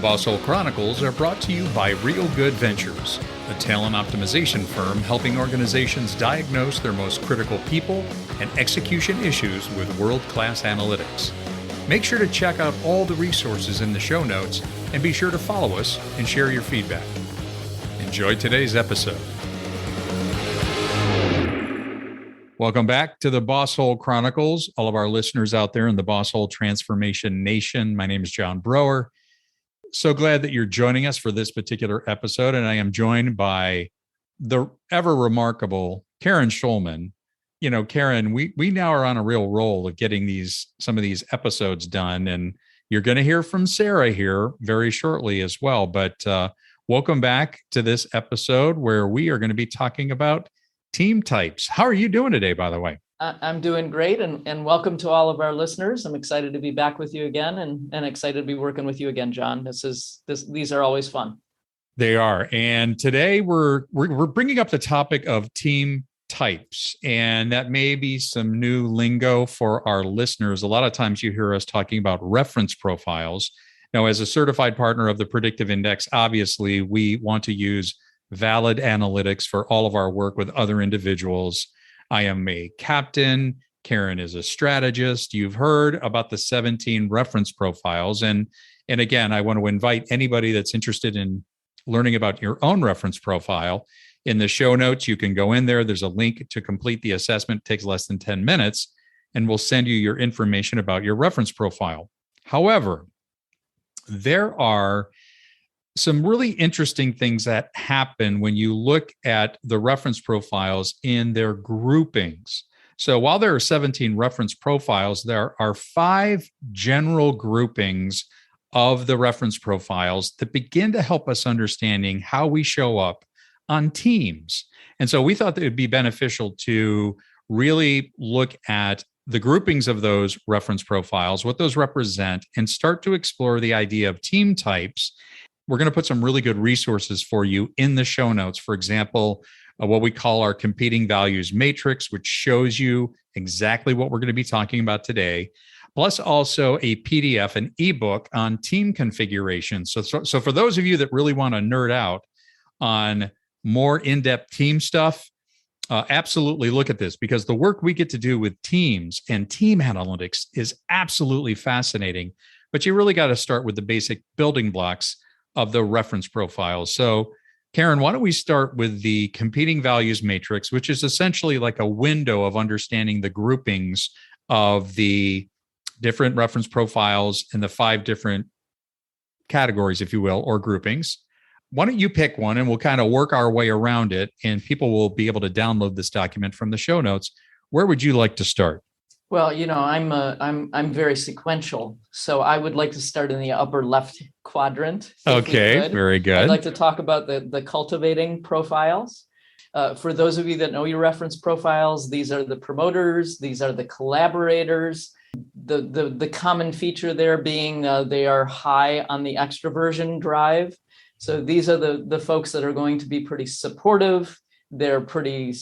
The Bosshole Chronicles are brought to you by real.good.ventures, a talent optimization firm helping organizations diagnose their most critical people and execution issues with world-class analytics. Make sure to check out all the resources in the show notes and be sure to follow us and share your feedback. Enjoy today's episode. Welcome back to the Bosshole Chronicles, all of our listeners out there in the Bosshole Transformation Nation. My name is John Brower. So glad that you're joining us for this particular episode, and I am joined by the ever remarkable Karen Schulman. You know, Karen, we now are on a real roll of getting some of these episodes done, and you're going to hear from Sarah here very shortly as well. But welcome back to this episode where we are going to be talking about team types. How are you doing today, by the way? I'm doing great, and welcome to all of our listeners. I'm excited to be back with you again, and excited to be working with you again, John. These are always fun. They are, and today we're bringing up the topic of team types, and that may be some new lingo for our listeners. A lot of times you hear us talking about reference profiles. Now, as a certified partner of the Predictive Index, obviously we want to use valid analytics for all of our work with other individuals. I am a captain. Karen is a strategist. You've heard about the 17 reference profiles. And again, I want to invite anybody that's interested in learning about your own reference profile. In the show notes, you can go in there. There's a link to complete the assessment. It takes less than 10 minutes, and we'll send you your information about your reference profile. However, there are some really interesting things that happen when you look at the reference profiles in their groupings. So while there are 17 reference profiles, there are 5 general groupings of the reference profiles that begin to help us understanding how we show up on teams. And so we thought that it would be beneficial to really look at the groupings of those reference profiles, what those represent, and start to explore the idea of team types. We're going to put some really good resources for you in the show notes. For example, what we call our competing values matrix, which shows you exactly what we're going to be talking about today, plus also a PDF, an ebook on team configuration. So for those of you that really want to nerd out on more in-depth team stuff, absolutely look at this, because the work we get to do with teams and team analytics is absolutely fascinating. But you really got to start with the basic building blocks of the reference profiles. So, Karen, why don't we start with the competing values matrix, which is essentially like a window of understanding the groupings of the different reference profiles in the 5 different categories, if you will, or groupings. Why don't you pick one and we'll kind of work our way around it, and people will be able to download this document from the show notes. Where would you like to start? Well, you know, I'm very sequential, so I would like to start in the upper left quadrant. Okay, very good. I'd like to talk about the cultivating profiles. For those of you that know your reference profiles, these are the promoters, these are the collaborators. The common feature there being they are high on the extroversion drive. So these are the folks that are going to be pretty supportive. They're pretty,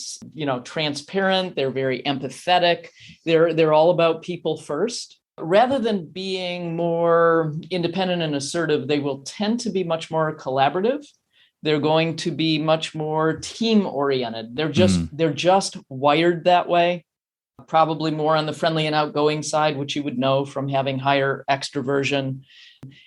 transparent. They're very empathetic. They're all about people first. Rather than being more independent and assertive, they will tend to be much more collaborative. They're going to be much more team oriented. They're just wired that way. Probably more on the friendly and outgoing side, which you would know from having higher extroversion.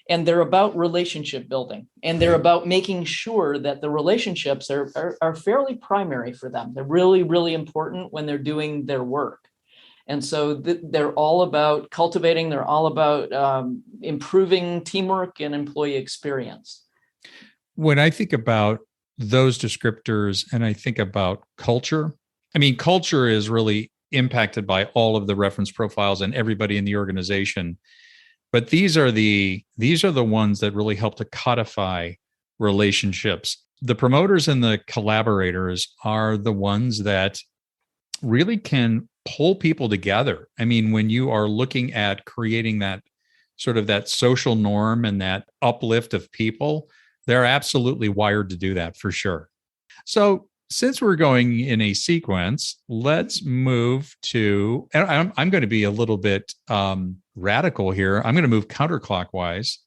And they're about relationship building, and they're about making sure that the relationships are fairly primary for them. They're really, really important when they're doing their work. And so they're all about cultivating, they're all about improving teamwork and employee experience. When I think about those descriptors and I think about culture, culture is really impacted by all of the reference profiles and everybody in the organization. But these are the ones that really help to codify relationships. The promoters and the collaborators are the ones that really can pull people together. When you are looking at creating that sort of that social norm and that uplift of people, they're absolutely wired to do that for sure. So since we're going in a sequence, let's move to, and I'm going to be a little bit radical here. I'm going to move counterclockwise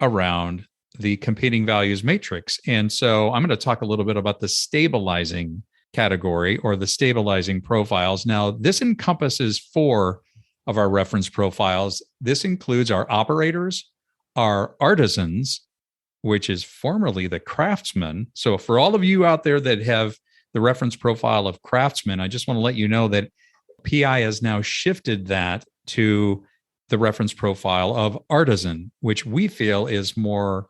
around the competing values matrix. And so I'm going to talk a little bit about the stabilizing category or the stabilizing profiles. Now, this encompasses 4 of our reference profiles. This includes our operators, our artisans, which is formerly the craftsmen. So for all of you out there that have the reference profile of craftsmen, I just want to let you know that PI has now shifted that to the reference profile of artisan, which we feel is more,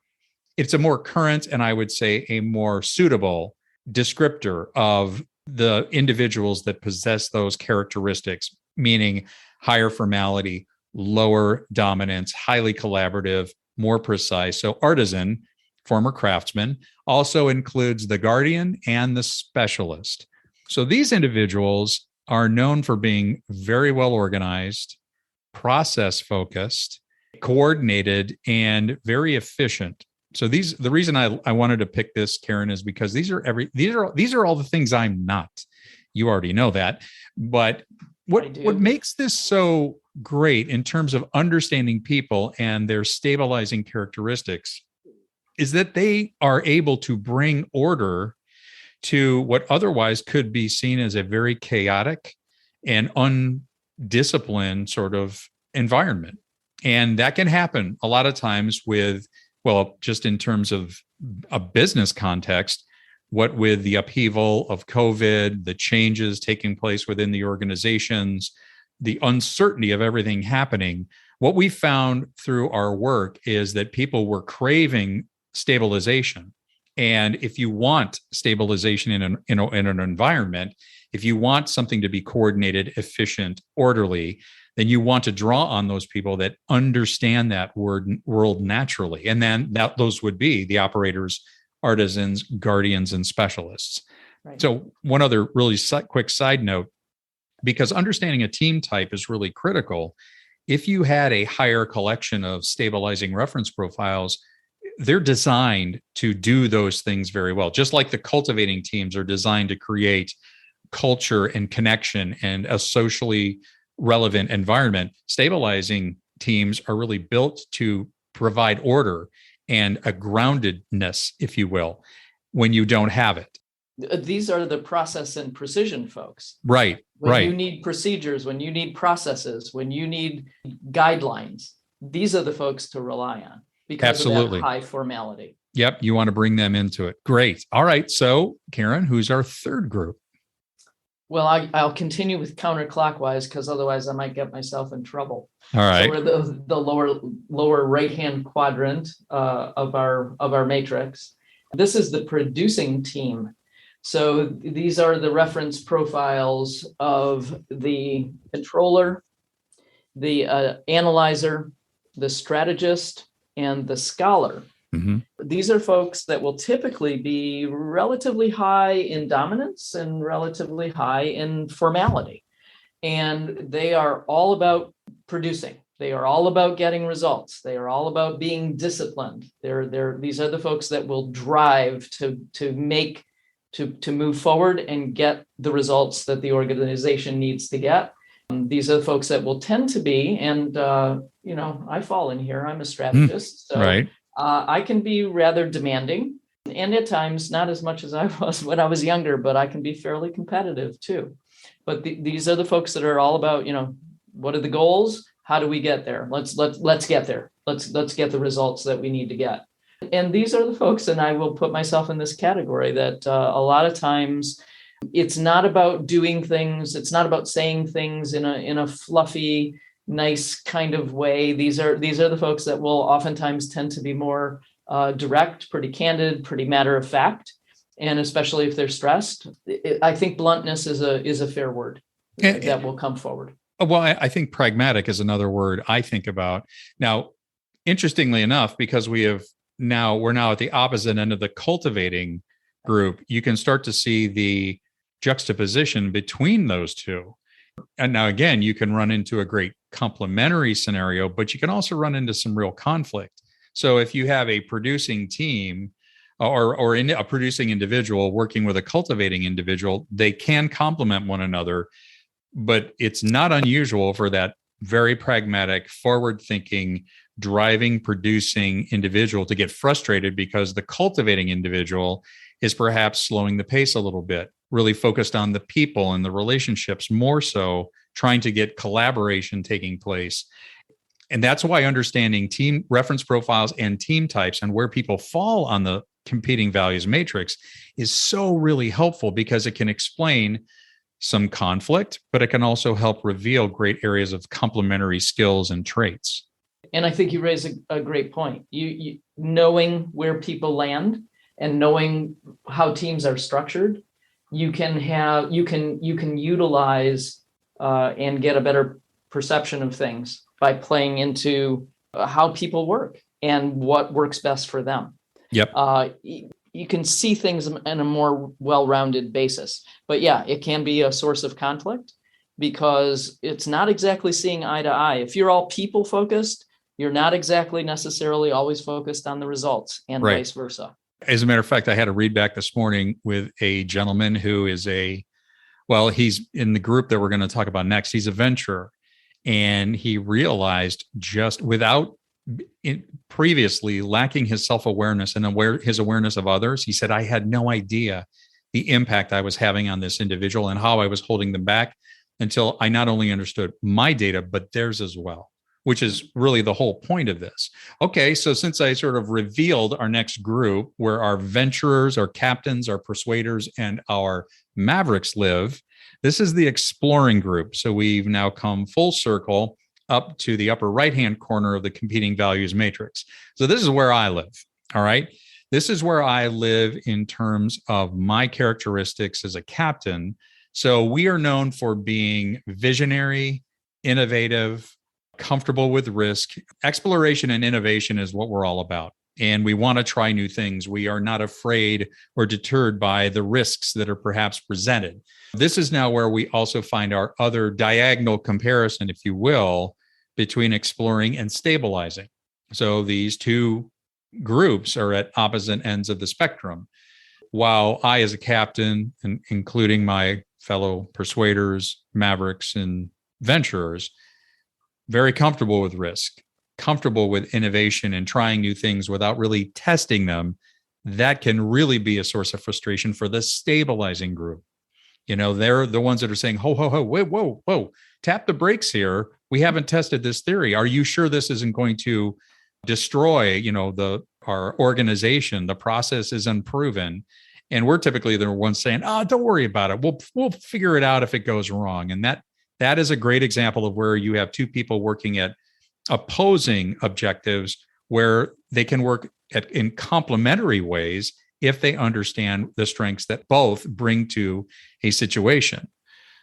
it's a more current and I would say a more suitable descriptor of the individuals that possess those characteristics, meaning higher formality, lower dominance, highly collaborative, more precise. So artisan, former craftsman, also includes the guardian and the specialist. So these individuals are known for being very well organized, process focused, coordinated, and very efficient. So the reason I wanted to pick this, Karen, is because these are all the things I'm not. You already know that. But what makes this so great in terms of understanding people and their stabilizing characteristics is that they are able to bring order to what otherwise could be seen as a very chaotic and undisciplined sort of environment. And that can happen a lot of times with, well, just in terms of a business context, what with the upheaval of COVID, the changes taking place within the organizations, the uncertainty of everything happening, what we found through our work is that people were craving stabilization. And if you want stabilization in an environment, if you want something to be coordinated, efficient, orderly, then you want to draw on those people that understand that world naturally. And then those would be the operators, artisans, guardians, and specialists. Right. So one other really quick side note, because understanding a team type is really critical. If you had a higher collection of stabilizing reference profiles, they're designed to do those things very well. Just like the cultivating teams are designed to create culture and connection and a socially relevant environment, stabilizing teams are really built to provide order and a groundedness, if you will, when you don't have it. These are the process and precision folks. Right. When you need procedures, when you need processes, when you need guidelines, these are the folks to rely on because of that high formality. Yep. You want to bring them into it. Great. All right. So Karen, who's our third group? Well, I'll continue with counterclockwise because otherwise I might get myself in trouble. All right. So we're the lower right-hand quadrant of our matrix. This is the producing team. So these are the reference profiles of the controller, the analyzer, the strategist, and the scholar. Mm-hmm. These are folks that will typically be relatively high in dominance and relatively high in formality. And they are all about producing. They are all about getting results. They are all about being disciplined. These are the folks that will drive to move forward and get the results that the organization needs to get. These are the folks that will tend to be, and I fall in here. I'm a strategist. So right. I can be rather demanding, and at times not as much as I was when I was younger, but I can be fairly competitive too. But these are the folks that are all about, what are the goals? How do we get there? Let's get there. Let's get the results that we need to get. And these are the folks, and I will put myself in this category, that a lot of times it's not about doing things. It's not about saying things in a fluffy, nice kind of way. These are the folks that will oftentimes tend to be more direct, pretty candid, pretty matter of fact, and especially if they're stressed. I think bluntness is a fair word that will come forward. Well, I think pragmatic is another word I think about. Now, interestingly enough, because we're now at the opposite end of the cultivating group, you can start to see the juxtaposition between those two. And now, again, you can run into a great complementary scenario, but you can also run into some real conflict. So if you have a producing team or a producing individual working with a cultivating individual, they can complement one another, but it's not unusual for that very pragmatic, forward-thinking, driving, producing individual to get frustrated because the cultivating individual is perhaps slowing the pace a little bit, really focused on the people and the relationships, more so trying to get collaboration taking place. And that's why understanding team reference profiles and team types and where people fall on the competing values matrix is so really helpful, because it can explain some conflict, but it can also help reveal great areas of complementary skills and traits. And I think you raise a great point. You knowing where people land and knowing how teams are structured, you can utilize and get a better perception of things by playing into how people work and what works best for them. Yep. You can see things in a more well-rounded basis. But yeah, it can be a source of conflict because it's not exactly seeing eye to eye. If you're all people focused, you're not exactly necessarily always focused on the results, and vice versa. As a matter of fact, I had a read back this morning with a gentleman who is he's in the group that we're going to talk about next. He's a venturer, and he realized just without previously lacking his self-awareness and his awareness of others, he said, I had no idea the impact I was having on this individual and how I was holding them back until I not only understood my data, but theirs as well, which is really the whole point of this. Okay, so since I sort of revealed our next group where our venturers, our captains, our persuaders, and our mavericks live, this is the exploring group. So we've now come full circle up to the upper right-hand corner of the competing values matrix. So this is where I live, all right? This is where I live in terms of my characteristics as a captain. So we are known for being visionary, innovative, comfortable with risk. Exploration and innovation is what we're all about. And we want to try new things. We are not afraid or deterred by the risks that are perhaps presented. This is now where we also find our other diagonal comparison, if you will, between exploring and stabilizing. So these two groups are at opposite ends of the spectrum. While I, as a captain, and including my fellow persuaders, mavericks, and venturers, very comfortable with risk, comfortable with innovation and trying new things without really testing them, that can really be a source of frustration for the stabilizing group. You know, they're the ones that are saying, whoa, tap the brakes here. We haven't tested this theory. Are you sure this isn't going to destroy, our organization? The process is unproven. And we're typically the ones saying, don't worry about it. We'll figure it out if it goes wrong. And that is a great example of where you have two people working at opposing objectives, where they can work in complementary ways if they understand the strengths that both bring to a situation.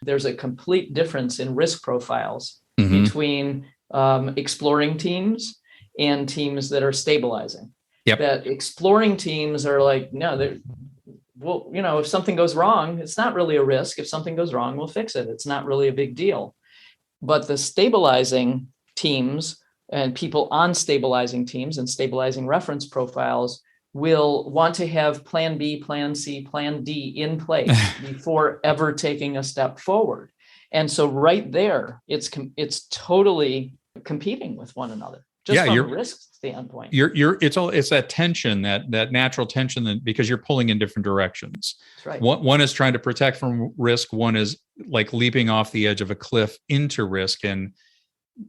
There's a complete difference in risk profiles between exploring teams and teams that are stabilizing. Yep. That exploring teams are like, no, if something goes wrong, it's not really a risk. If something goes wrong, we'll fix it. It's not really a big deal. But the stabilizing teams and people on stabilizing teams and stabilizing reference profiles will want to have plan B, plan C, plan D in place before ever taking a step forward. And so right there, it's totally competing with one another, just from a risk standpoint. It's that tension, that natural tension, because you're pulling in different directions. That's right. One is trying to protect from risk. One is like leaping off the edge of a cliff into risk. And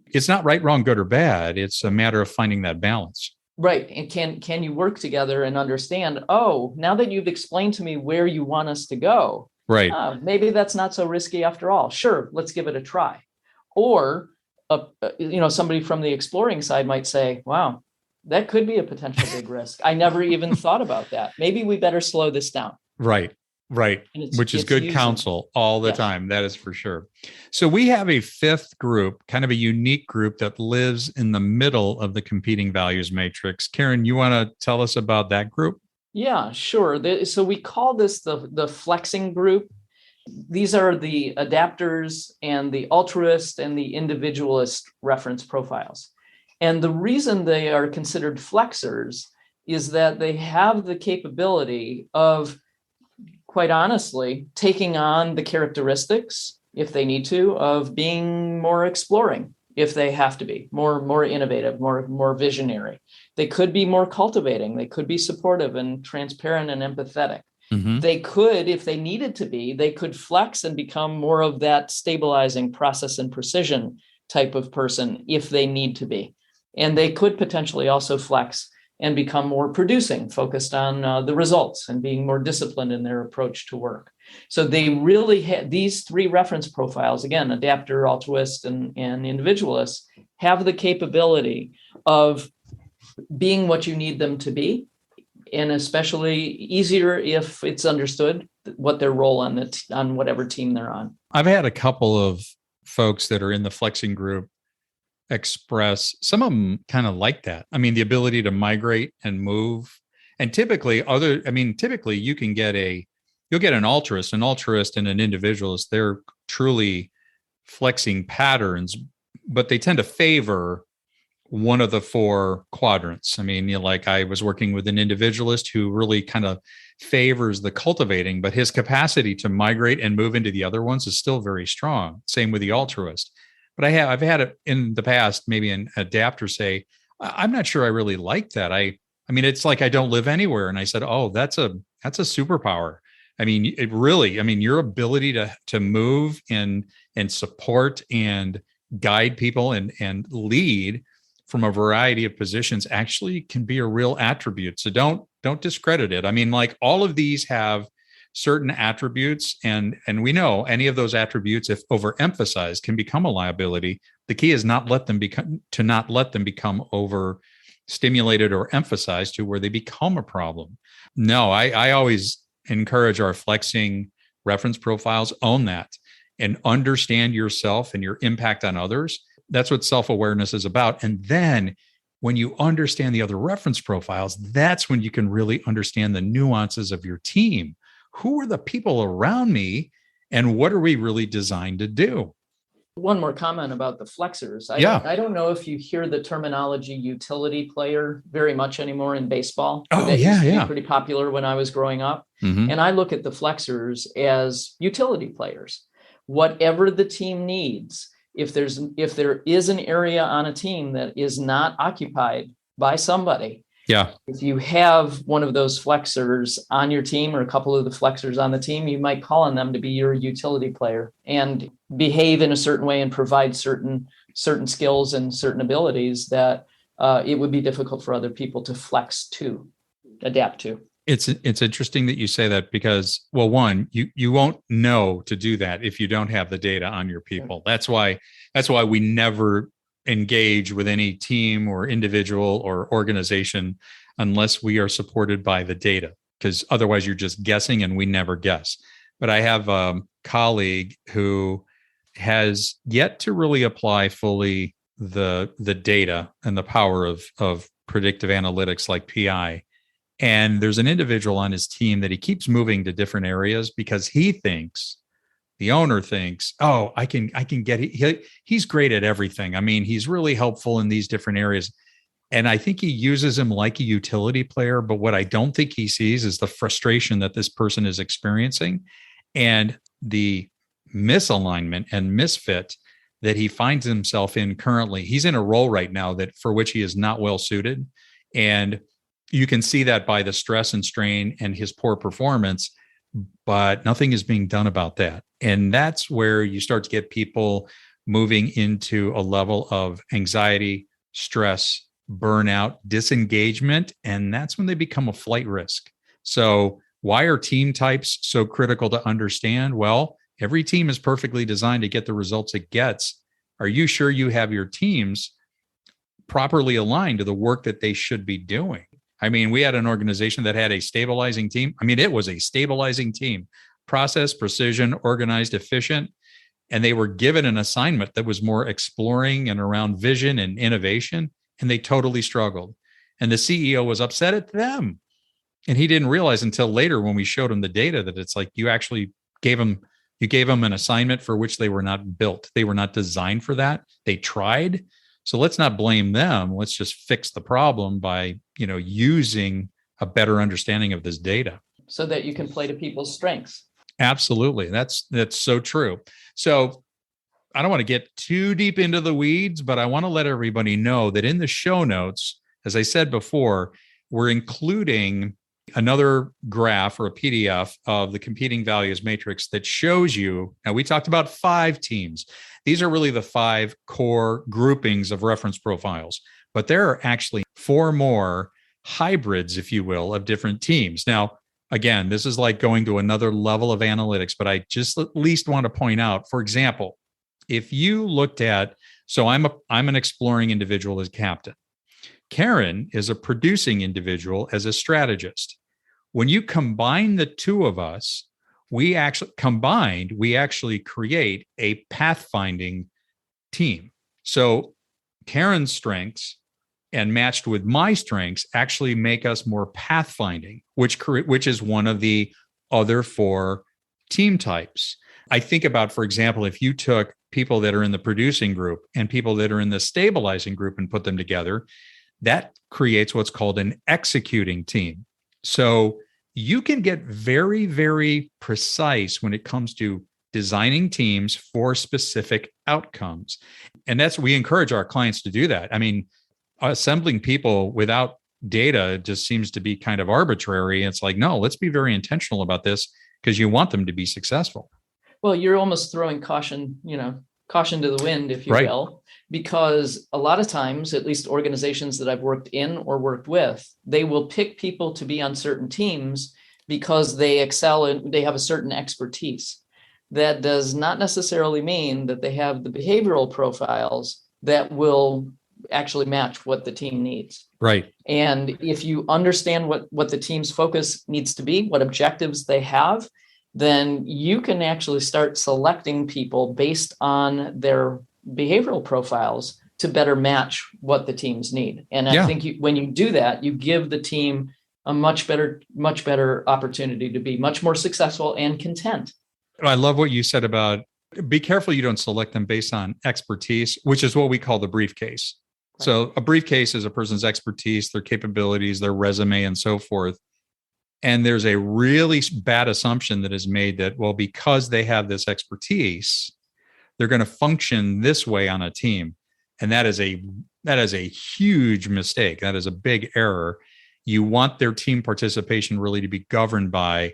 it's not right, wrong, good, or bad. It's a matter of finding that balance. Right. And can you work together and understand, now that you've explained to me where you want us to go, right? Maybe that's not so risky after all. Sure, let's give it a try. Or, somebody from the exploring side might say, wow, that could be a potential big risk. I never even thought about that. Maybe we better slow this down. Right. Which is good counsel all the time. That is for sure. So we have a fifth group, kind of a unique group that lives in the middle of the competing values matrix. Karen, you want to tell us about that group? Yeah, sure. So we call this the flexing group. These are the adapters and the altruist and the individualist reference profiles. And the reason they are considered flexers is that they have the capability of, quite honestly, taking on the characteristics, if they need to, of being more exploring if they have to be more innovative, more visionary. They could be more cultivating. They could be supportive and transparent and empathetic. Mm-hmm. They could, if they needed to be, they could flex and become more of that stabilizing process and precision type of person if they need to be. And they could potentially also flex and become more producing, focused on the results and being more disciplined in their approach to work. So they really had these three reference profiles, again, adapter, altruist, and individualist, have the capability of being what you need them to be, and especially easier if it's understood what their role on whatever team they're on. I've had a couple of folks that are in the flexing group express, some of them kind of like that. I mean, the ability to migrate and move. And typically you can get you'll get an altruist and an individualist. They're truly flexing patterns, but they tend to favor one of the four quadrants. I mean, like I was working with an individualist who really kind of favors the cultivating, but his capacity to migrate and move into the other ones is still very strong. Same with the altruist. But I've had it in the past, maybe an adapter say, I'm not sure I really like that. I mean, it's like I don't live anywhere. And I said, oh, that's a superpower. I mean, your ability to move and support and guide people and lead from a variety of positions actually can be a real attribute. So don't discredit it. I mean, like all of these have certain attributes, and we know any of those attributes, if overemphasized, can become a liability. The key is not let them become overstimulated or emphasized to where they become a problem. No, I always encourage our flexing reference profiles, own that and understand yourself and your impact on others. That's what self-awareness is about. And then when you understand the other reference profiles, that's when you can really understand the nuances of your team. Who are the people around me and what are we really designed to do? One more comment about the flexors. I don't know if you hear the terminology utility player very much anymore in baseball. Oh, that used to to be pretty popular when I was growing up. Mm-hmm. And I look at the flexors as utility players. Whatever the team needs, if there is an area on a team that is not occupied by somebody, if you have one of those flexors on your team or a couple of the flexors on the team, you might call on them to be your utility player and behave in a certain way and provide certain skills and certain abilities that it would be difficult for other people to flex to, adapt to. It's interesting that you say that because, well, one, you won't know to do that if you don't have the data on your people. That's why we never engage with any team or individual or organization unless we are supported by the data, because otherwise you're just guessing and we never guess. But I have a colleague who has yet to really apply fully the data and the power of predictive analytics like PI. And there's an individual on his team that he keeps moving to different areas because the owner thinks, oh, I can get, he's great at everything. I mean, he's really helpful in these different areas. And I think he uses him like a utility player. But what I don't think he sees is the frustration that this person is experiencing and the misalignment and misfit that he finds himself in currently. He's in a role right now that for which he is not well suited. And you can see that by the stress and strain and his poor performance, but nothing is being done about that. And that's where you start to get people moving into a level of anxiety, stress, burnout, disengagement, and that's when they become a flight risk. So why are team types so critical to understand? Well, every team is perfectly designed to get the results it gets. Are you sure you have your teams properly aligned to the work that they should be doing? I mean, we had an organization that had a stabilizing team. I mean, it was a stabilizing team, process, precision, organized, efficient. And they were given an assignment that was more exploring and around vision and innovation. And they totally struggled. And the CEO was upset at them. And he didn't realize until later when we showed him the data that it's like you actually gave them an assignment for which they were not built. They were not designed for that. They tried. So let's not blame them. Let's just fix the problem by, using a better understanding of this data. So that you can play to people's strengths. Absolutely. That's so true. So I don't want to get too deep into the weeds, but I want to let everybody know that in the show notes, as I said before, we're including another graph or a PDF of the competing values matrix that shows you. Now, we talked about 5 teams. These are really the 5 core groupings of reference profiles, but there are actually 4 more hybrids, if you will, of different teams. Now, again, this is like going to another level of analytics, but I just at least want to point out, for example, if you looked at, so I'm an exploring individual as captain. Karen is a producing individual as a strategist. When you combine the two of us, we actually create a pathfinding team. So Karen's strengths and matched with my strengths actually make us more pathfinding, which is one of the other 4 team types. I think about, for example, if you took people that are in the producing group and people that are in the stabilizing group and put them together, that creates what's called an executing team. So you can get very, very precise when it comes to designing teams for specific outcomes. And we encourage our clients to do that. I mean, assembling people without data just seems to be kind of arbitrary. It's like, no, let's be very intentional about this because you want them to be successful. Well, you're almost throwing caution to the wind, if you will, because a lot of times, at least organizations that I've worked in or worked with, they will pick people to be on certain teams because they excel and they have a certain expertise. That does not necessarily mean that they have the behavioral profiles that will actually match what the team needs. Right. And if you understand what the team's focus needs to be, what objectives they have, then you can actually start selecting people based on their behavioral profiles to better match what the teams need. And I think when you do that, you give the team a much better opportunity to be much more successful and content. I love what you said about be careful you don't select them based on expertise, which is what we call the briefcase. Right. So a briefcase is a person's expertise, their capabilities, their resume, and so forth. And there's a really bad assumption that is made that, well, because they have this expertise, they're going to function this way on a team. And that is a huge mistake. That is a big error. You want their team participation really to be governed by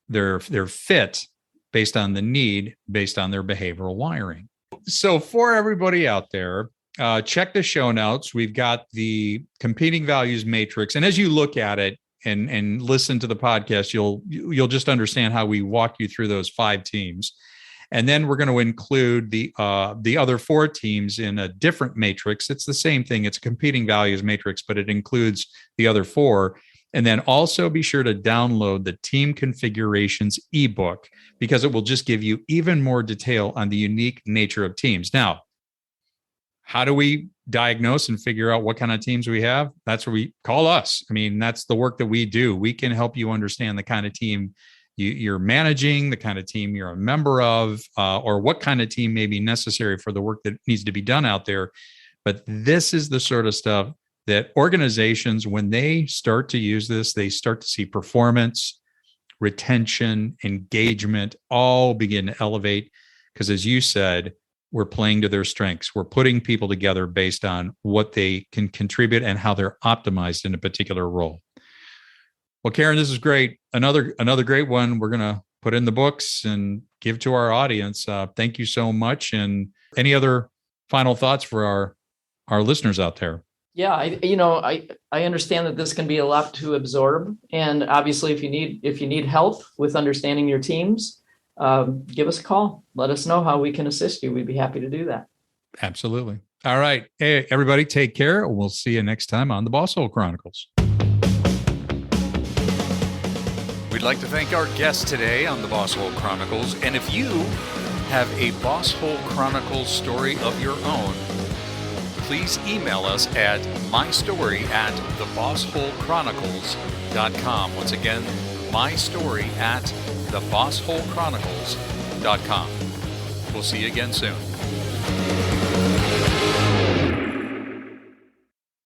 their fit based on the need, based on their behavioral wiring. So for everybody out there, check the show notes. We've got the competing values matrix. And as you look at it, and listen to the podcast, you'll just understand how we walk you through those 5 teams. And then we're going to include the other 4 teams in a different matrix. It's the same thing. It's a competing values matrix, but it includes the other 4. And then also be sure to download the team configurations ebook because it will just give you even more detail on the unique nature of teams. Now, how do we diagnose and figure out what kind of teams we have? That's where we call us. I mean, that's the work that we do. We can help you understand the kind of team you're managing, the kind of team you're a member of, or what kind of team may be necessary for the work that needs to be done out there. But this is the sort of stuff that organizations, when they start to use this, they start to see performance, retention, engagement, all begin to elevate. Because as you said, we're playing to their strengths. We're putting people together based on what they can contribute and how they're optimized in a particular role. Well, Karen, this is great. Another great one we're going to put in the books and give to our audience. Thank you so much. And any other final thoughts for our listeners out there? Yeah, I understand that this can be a lot to absorb. And obviously, if you need help with understanding your teams, give us a call. Let us know how we can assist you. We'd be happy to do that. Absolutely. All right. Hey, everybody, take care. We'll see you next time on the Bosshole Chronicles. We'd like to thank our guest today on the Bosshole Chronicles. And if you have a Bosshole Chronicles story of your own, please email us at mystory@thebossholechronicles.com. Once again, mystory@thebossholechronicles.com. We'll see you again soon.